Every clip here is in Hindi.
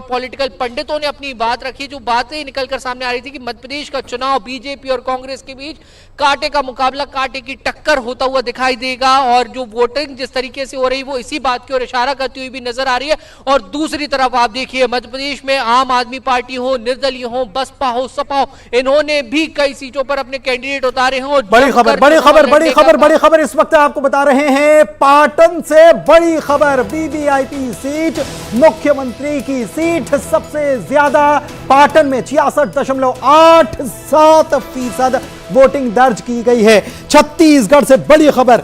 पॉलिटिकल पंडितों ने अपनी बात रखी, जो बातें निकलकर सामने आ रही थी कि मध्य प्रदेश का चुनाव बीजेपी और कांग्रेस के बीच कांटे का मुकाबला, कांटे की टक्कर होता हुआ दिखाई देगा। और जो वोटिंग जिस तरीके से हो रही वो इसी बात की ओर इशारा करती हुई भी नजर आ रही है। और दूसरी तरफ आप देखिए मध्य प्रदेश में आम आदमी पार्टी हो, निर्दलीय हो, बसपा हो, सपा हो, इन्होंने भी कई सीटों पर अपने कैंडिडेट उतारे हैं। और बड़ी खबर इस वक्त आपको बता रहे हैं, पाटन से बड़ी खबर। वीवीआईपी सीट, मुख्यमंत्री की सीट, सबसे ज्यादा पाटन में 66.87% वोटिंग दर्ज की गई है। छत्तीसगढ़ से बड़ी खबर,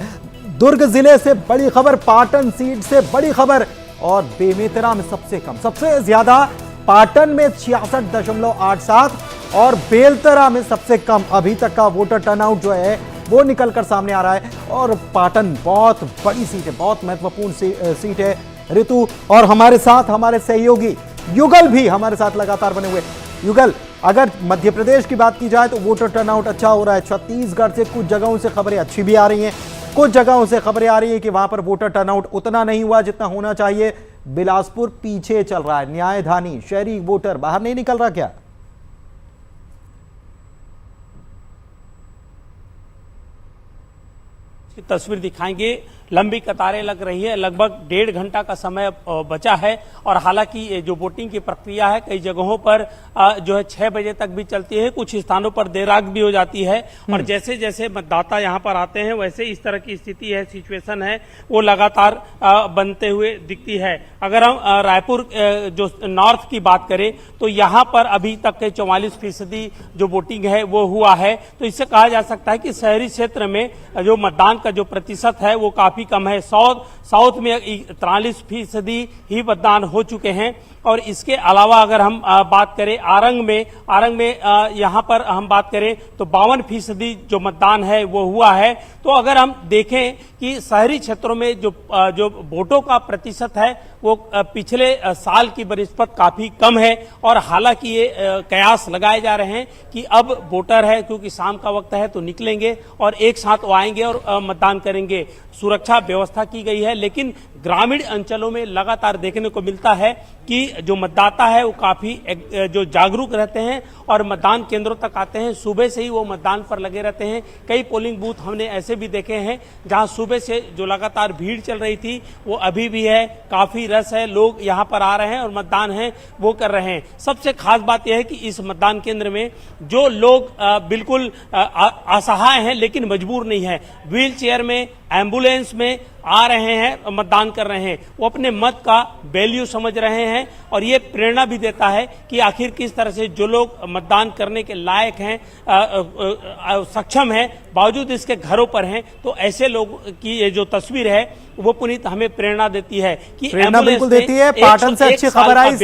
दुर्ग जिले से बड़ी खबर, पाटन सीट से बड़ी खबर और बेमेतरा में सबसे कम, सबसे ज्यादा पाटन में 66.87 और बेलतरा में सबसे कम। अभी तक का वोटर टर्नआउट जो है वो निकलकर सामने आ रहा है। और पाटन बहुत बड़ी सीट है, बहुत महत्वपूर्ण सीट है ऋतु। और हमारे साथ हमारे सहयोगी युगल भी हमारे साथ लगातार बने हुए। युगल, अगर मध्य प्रदेश की बात की जाए तो वोटर टर्नआउट अच्छा हो रहा है। छत्तीसगढ़ से कुछ जगहों से खबरें अच्छी भी आ रही हैं, कुछ जगहों से खबरें आ रही है कि वहां पर वोटर टर्नआउट उतना नहीं हुआ जितना होना चाहिए। बिलासपुर पीछे चल रहा है, न्यायधानी शहरी वोटर बाहर नहीं निकल रहा क्या? की तस्वीर दिखाएंगे। लंबी कतारें लग रही है, लगभग 1.5 घंटा का समय बचा है। और हालांकि जो वोटिंग की प्रक्रिया है कई जगहों पर जो है 6 बजे तक भी चलती है, कुछ स्थानों पर देर रात भी हो जाती है। और जैसे जैसे मतदाता यहां पर आते हैं वैसे इस तरह की स्थिति है, सिचुएशन है, वो लगातार बनते हुए दिखती है। अगर हम रायपुर जो नॉर्थ की बात करें तो यहां पर अभी तक के 44% जो वोटिंग है वो हुआ है। तो इससे कहा जा सकता है कि शहरी क्षेत्र में जो मतदान का जो प्रतिशत है वो काफी कम है। साउथ में 43% ही मतदान हो चुके हैं। और इसके अलावा अगर हम बात करें आरंग में यहां पर हम बात करें तो 52% जो मतदान है वो हुआ है। तो अगर हम देखें कि शहरी क्षेत्रों में जो वोटों का प्रतिशत है वो पिछले साल की बनिस्बत काफी कम है। और हालांकि ये कयास लगाए जा रहे हैं कि अब वोटर है, क्योंकि शाम का वक्त है तो निकलेंगे और एक साथ वो आएंगे और मतदान करेंगे। सुरक्षा व्यवस्था की गई है, लेकिन ग्रामीण अंचलों में लगातार देखने को मिलता है कि जो मतदाता है वो काफी जो जागरूक रहते हैं और मतदान केंद्रों तक आते हैं। सुबह से ही वो मतदान पर लगे रहते हैं। कई पोलिंग बूथ हमने ऐसे भी देखे हैं जहां सुबह से जो लगातार भीड़ चल रही थी वो अभी भी है, काफी रस है, लोग यहां पर आ रहे हैं और मतदान है वो कर रहे हैं। सबसे खास बात यह है कि इस मतदान केंद्र में जो लोग बिल्कुल असहाय हैं लेकिन मजबूर नहीं है, व्हील चेयर में, एम्बुलेंस में आ रहे हैं, मतदान कर रहे हैं, वो अपने मत का वैल्यू समझ रहे हैं। और ये प्रेरणा भी देता है कि आखिर किस तरह से जो लोग मतदान करने के लायक हैं, सक्षम हैं, बावजूद इसके घरों पर हैं, तो ऐसे लोग की ये जो तस्वीर है वो पुनीत हमें प्रेरणा देती है कि प्रेरणा बिल्कुल देती है। पाटन से अच्छी खबर आई,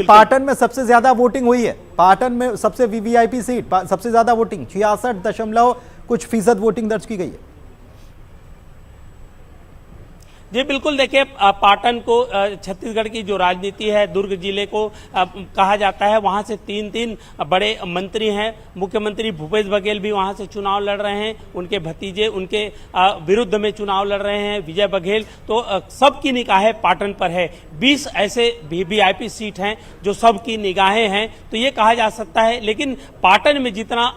पाटन में सबसे ज्यादा वोटिंग हुई है। पाटन में सबसे वीवीआईपी सीट सबसे ज्यादा वोटिंग 66 कुछ फीसद वोटिंग दर्ज की गई है। जी बिल्कुल, देखिए पाटन को छत्तीसगढ़ की जो राजनीति है, दुर्ग जिले को कहा जाता है, वहां से 3 बड़े मंत्री हैं। मुख्यमंत्री भूपेश बघेल भी वहां से चुनाव लड़ रहे हैं, उनके भतीजे उनके विरुद्ध में चुनाव लड़ रहे हैं, विजय बघेल। तो सबकी निगाहें पाटन पर है। 20 ऐसे वीवीआईपी सीट हैं जो सबकी निगाहें हैं। तो ये कहा जा सकता है, लेकिन पाटन में जितना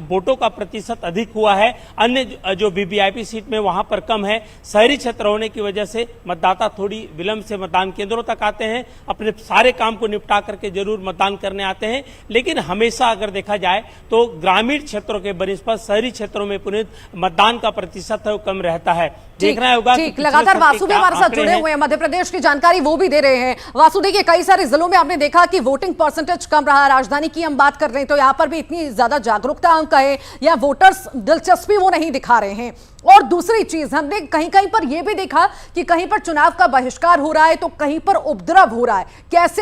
वोटों का प्रतिशत अधिक हुआ है, अन्य जो वीवीआईपी सीट में वहां पर कम है। शहरी क्षेत्र होने की वजह से मतदाता थोड़ी विलंब से मतदान केंद्रों तक आते हैं, अपने सारे काम को निपटा करके जरूर मतदान करने आते हैं। लेकिन हमेशा अगर देखा जाए तो ग्रामीण क्षेत्रों के बनिस्बत शहरी क्षेत्रों में पुनीत मतदान का प्रतिशत है वो कम रहता है। देखना होगा। लगातार वासु भी हमारे साथ जुड़े हुए हैं, मध्य प्रदेश की जानकारी वो भी दे रहे हैं। वासु, देखिए कई सारे जिलों में आपने देखा कि वोटिंग परसेंटेज कम रहा। राजधानी की हम बात कर रहे हैं तो यहाँ पर भी इतनी ज्यादा जागरूकता हम कहें या वोटर्स दिलचस्पी वो नहीं दिखा रहे हैं। और दूसरी चीज हमने कहीं कहीं पर यह भी देखा कि कहीं पर चुनाव का बहिष्कार हो रहा है तो कहीं पर उपद्रव हो रहा है। कैसे